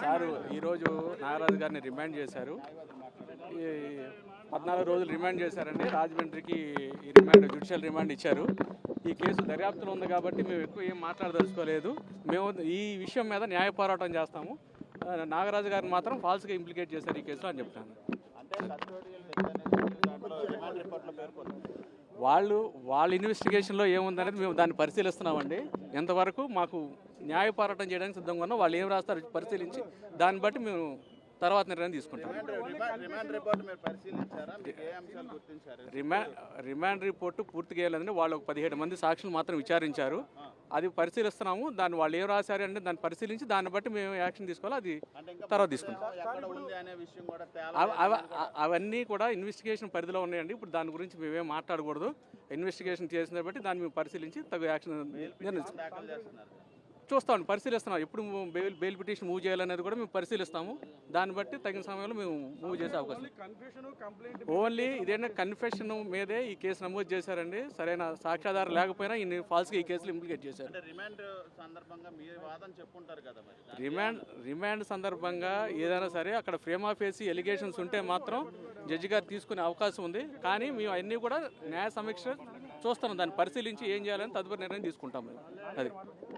Sir ఈరోజు నాగరాజు గారిని remand చేశారు. ఈ 14 రోజులు రిమాండ్ చేశారండి. రాజమండ్రికి ఈ రిమాండ్ జ్యుడిషియల్ రిమాండ్ ఇచ్చారు. ఈ కేసు దర్యాప్తులో ఉంది కాబట్టి మేము ఎక్కువ ఏం మాట్లాడదలుచుకోలేదు. మేము ఈ విషయం మీద న్యాయ పోరాటం చేస్తాము. నాగరాజు గారిని మాత్రం ఫాల్స్గా ఇంప్లికేట్ చేశారు ఈ కేసులో అని చెప్తాను. వాళ్ళ ఇన్వెస్టిగేషన్లో ఏముందనేది మేము దాన్ని పరిశీలిస్తున్నామండి. ఎంతవరకు మాకు న్యాయ పోరాటం చేయడానికి సిద్ధంగా ఉన్నాం. వాళ్ళు ఏం రాస్తారో పరిశీలించి దాన్ని బట్టి మేము తర్వాత నిర్ణయం తీసుకుంటాం. రిమాండ్ రిపోర్టు పూర్తిగా వేయలేదండి. వాళ్ళు ఒక 17 మంది సాక్షులు మాత్రం విచారించారు. అది పరిశీలిస్తున్నాము. దాన్ని వాళ్ళు ఏం రాశారు అంటే దాన్ని పరిశీలించి దాన్ని బట్టి మేము యాక్షన్ తీసుకోవాలి. అది తర్వాత తీసుకుంటాం. అవన్నీ కూడా ఇన్వెస్టిగేషన్ పరిధిలో ఉన్నాయండి. ఇప్పుడు దాని గురించి మేమేం మాట్లాడకూడదు. ఇన్వెస్టిగేషన్ చేసిన బట్టి దాన్ని మేము పరిశీలించి తగు యాక్షన్ చూస్తాం, పరిశీలిస్తున్నాం. ఎప్పుడు బెయిల్ పిటిషన్ మూవ్ చేయాలనేది కూడా మేము పరిశీలిస్తాము. దాన్ని బట్టి తగిన సమయంలో మేము మూవ్ చేసే అవకాశం. ఓన్లీ ఇదేంటే కన్ఫెషన్ మీదే ఈ కేసు నమోదు చేశారండి. సరైన సాక్ష్యాధారం లేకపోయినా ఈ ఫాల్స్గా ఈ కేసులు ఇంప్లికేట్ చేశారు. రిమాండ్ సందర్భంగా ఏదైనా సరే అక్కడ ఫ్రేమ్ ఆఫ్ ఫేసి ఎలిగేషన్స్ ఉంటే మాత్రం జడ్జి గారు తీసుకునే అవకాశం ఉంది. కానీ మేము అన్నీ కూడా న్యాయ సమీక్ష చూస్తాం. దాన్ని పరిశీలించి ఏం చేయాలని తదుపరి నిర్ణయం తీసుకుంటాం. అది